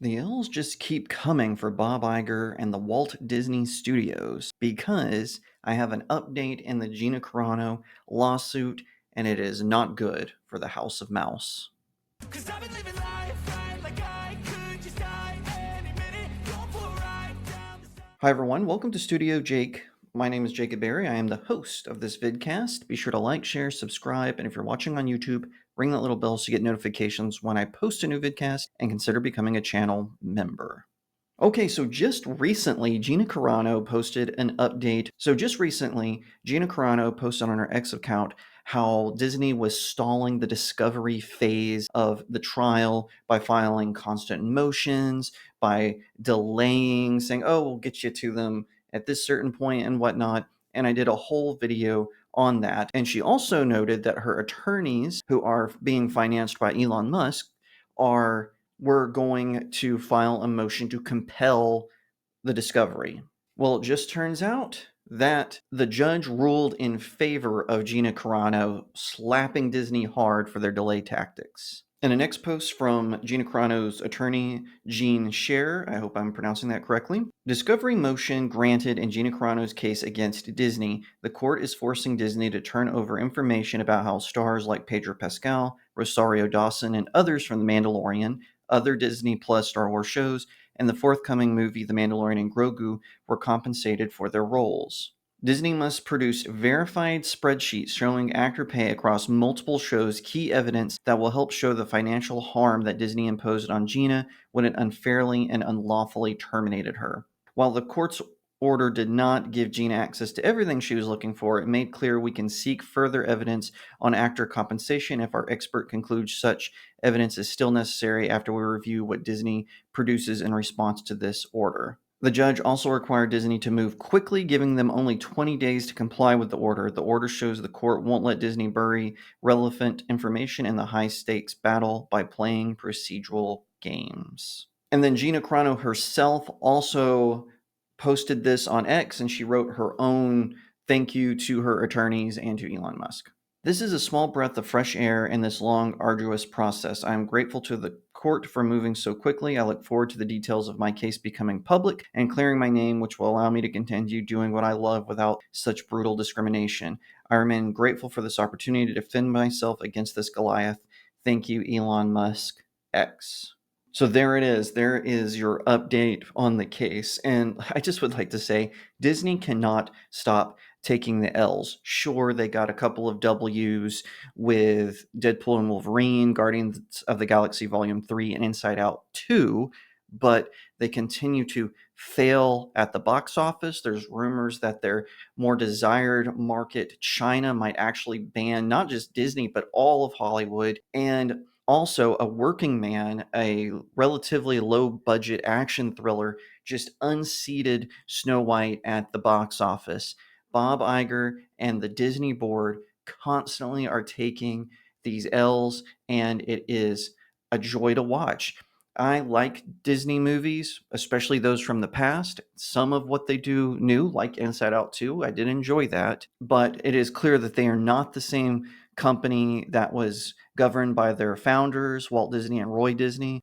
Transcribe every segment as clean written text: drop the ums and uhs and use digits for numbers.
The L's just keep coming for Bob Iger and the Walt Disney Studios because I have an update in the Gina Carano lawsuit, and it is not good for the House of Mouse. Cause I've been living life right like I could just die any minute. Going for a ride down the Hi everyone, welcome to Studio Jake. My name is Jacob Berry. I am the host of this vidcast. Be sure to like, share, subscribe, and if you're watching on YouTube, ring that little bell so you get notifications when I post a new vidcast, and consider becoming a channel member. Okay, so just recently, Gina Carano posted an update. Gina Carano posted on her X account how Disney was stalling the discovery phase of the trial by filing constant motions, by delaying, saying, oh, we'll get you to them at this certain point and whatnot. And I did a whole video on that. And she also noted that her attorneys, who are being financed by Elon Musk, were going to file a motion to compel the discovery. Well, it just turns out that the judge ruled in favor of Gina Carano, slapping Disney hard for their delay tactics. In a next post from Gina Carano's attorney, Jean Scher, I hope I'm pronouncing that correctly, discovery motion granted in Gina Carano's case against Disney. The court is forcing Disney to turn over information about how stars like Pedro Pascal, Rosario Dawson, and others from The Mandalorian, other Disney Plus Star Wars shows, and the forthcoming movie The Mandalorian and Grogu were compensated for their roles. Disney must produce verified spreadsheets showing actor pay across multiple shows, key evidence that will help show the financial harm that Disney imposed on Gina when it unfairly and unlawfully terminated her. While the court's order did not give Gina access to everything she was looking for, it made clear we can seek further evidence on actor compensation if our expert concludes such evidence is still necessary after we review what Disney produces in response to this order. The judge also required Disney to move quickly, giving them only 20 days to comply with the order. The order shows the court won't let Disney bury relevant information in the high-stakes battle by playing procedural games. And then Gina Carano herself also posted this on X, and she wrote her own thank you to her attorneys and to Elon Musk. This is a small breath of fresh air in this long, arduous process. I am grateful to the court for moving so quickly. I look forward to the details of my case becoming public and clearing my name, which will allow me to continue doing what I love without such brutal discrimination. I remain grateful for this opportunity to defend myself against this Goliath. Thank you, Elon Musk X. So there it is. There is your update on the case. And I just would like to say Disney cannot stop taking the L's. Sure, they got a couple of W's with Deadpool and Wolverine, Guardians of the Galaxy Volume 3, and Inside Out 2, but they continue to fail at the box office. There's rumors that their more desired market, China, might actually ban not just Disney, but all of Hollywood. And also, A Working Man, a relatively low budget action thriller, just unseated Snow White at the box office. Bob Iger and the Disney board constantly are taking these L's, and it is a joy to watch. I like Disney movies, especially those from the past. Some of what they do new, like Inside Out 2, I did enjoy that. But it is clear that they are not the same company that was governed by their founders, Walt Disney and Roy Disney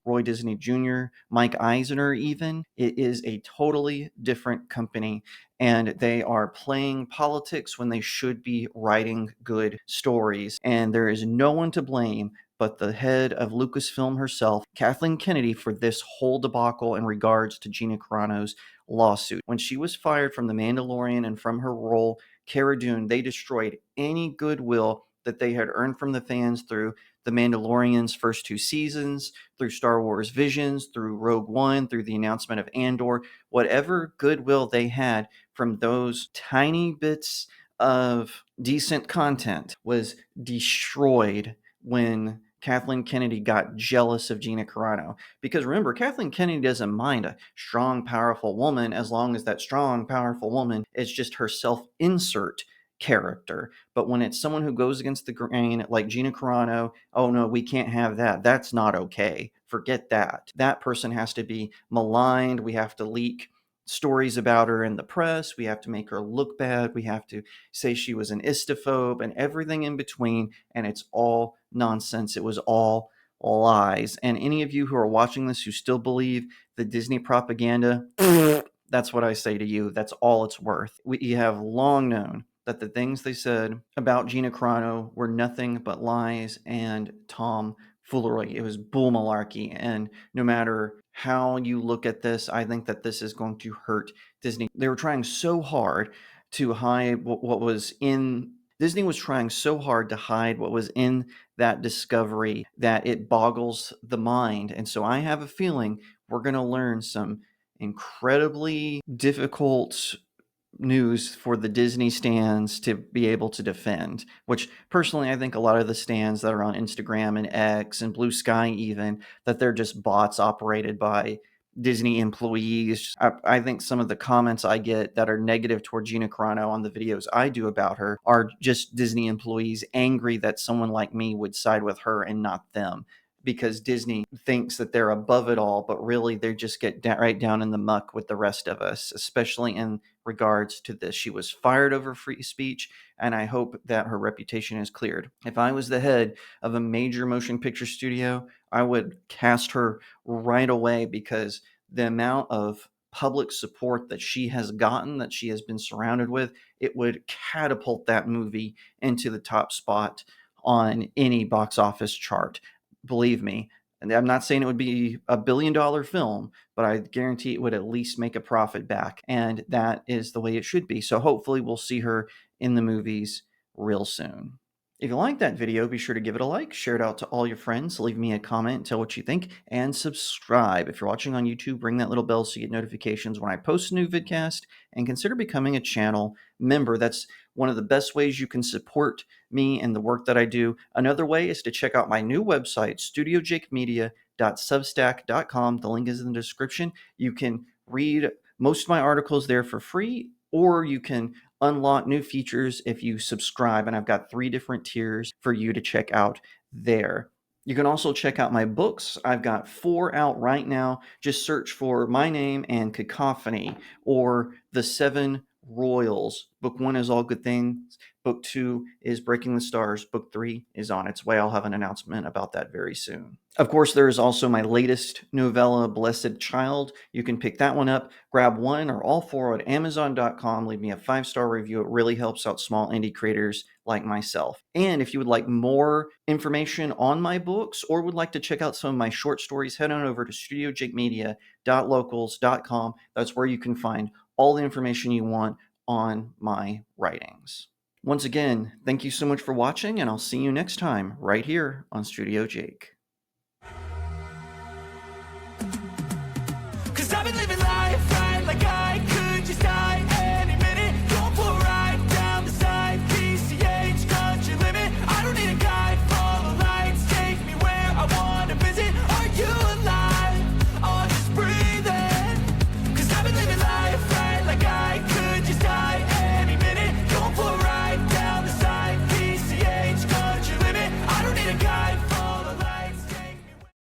Jr., Mike Eisner, even. It is a totally different company, and they are playing politics when they should be writing good stories. And there is no one to blame but the head of Lucasfilm herself, Kathleen Kennedy, for this whole debacle in regards to Gina Carano's lawsuit. When she was fired from The Mandalorian and from her role, Cara Dune, they destroyed any goodwill that they had earned from the fans through The Mandalorian's first two seasons, through Star Wars Visions, through Rogue One, through the announcement of Andor. Whatever goodwill they had from those tiny bits of decent content was destroyed when Kathleen Kennedy got jealous of Gina Carano. Because remember, Kathleen Kennedy doesn't mind a strong, powerful woman as long as that strong, powerful woman is just her self-insert character. But when it's someone who goes against the grain, like Gina Carano, oh no, we can't have that. That's not okay. Forget that. That person has to be maligned. We have to leak stories about her in the press. We have to make her look bad. We have to say she was an istophobe and everything in between. And it's all nonsense. It was all lies. And any of you who are watching this who still believe the Disney propaganda, that's what I say to you. That's all it's worth. We have long known that the things they said about Gina Carano were nothing but lies and tomfoolery. It was bull malarkey. And no matter how you look at this, I think that this is going to hurt Disney. They were trying so hard to hide what was in. Disney was trying so hard to hide what was in that discovery that it boggles the mind. And so I have a feeling we're going to learn some incredibly difficult news for the Disney stands to be able to defend, which personally I think a lot of the stands that are on Instagram and X and Blue Sky even, that they're just bots operated by Disney employees. I think some of the comments I get that are negative toward Gina Carano on the videos I do about her are just Disney employees angry that someone like me would side with her and not them, because Disney thinks that they're above it all, but really they just get right down in the muck with the rest of us, especially in regards to this. She was fired over free speech, and I hope that her reputation is cleared. If I was the head of a major motion picture studio, I would cast her right away, because the amount of public support that she has gotten, that she has been surrounded with, it would catapult that movie into the top spot on any box office chart. Believe me. And I'm not saying it would be a billion-dollar film, but I guarantee it would at least make a profit back. And that is the way it should be. So hopefully we'll see her in the movies real soon. If you like that video, be sure to give it a like, share it out to all your friends, leave me a comment, tell what you think, and subscribe. If you're watching on YouTube, ring that little bell so you get notifications when I post a new vidcast, and consider becoming a channel member. That's one of the best ways you can support me and the work that I do. Another way is to check out my new website, studiojakemedia.substack.com. The link is in the description. You can read most of my articles there for free, or you can unlock new features if you subscribe, and I've got 3 different tiers for you to check out there. You can also check out my books. I've got 4 out right now. Just search for my name and Cacophony, or The 7 Royals. Book 1 is All Good Things. Book 2 is Breaking the Stars. Book 3 is on its way. I'll have an announcement about that very soon. Of course, there is also my latest novella, Blessed Child. You can pick that one up. Grab 1 or all 4 at Amazon.com. Leave me a 5-star review. It really helps out small indie creators like myself. And if you would like more information on my books, or would like to check out some of my short stories, head on over to StudioJakeMedia.locals.com. That's where you can find all the information you want on my writings. Once again, thank you so much for watching, and I'll see you next time right here on Studio Jake. Cause I've been living life right like I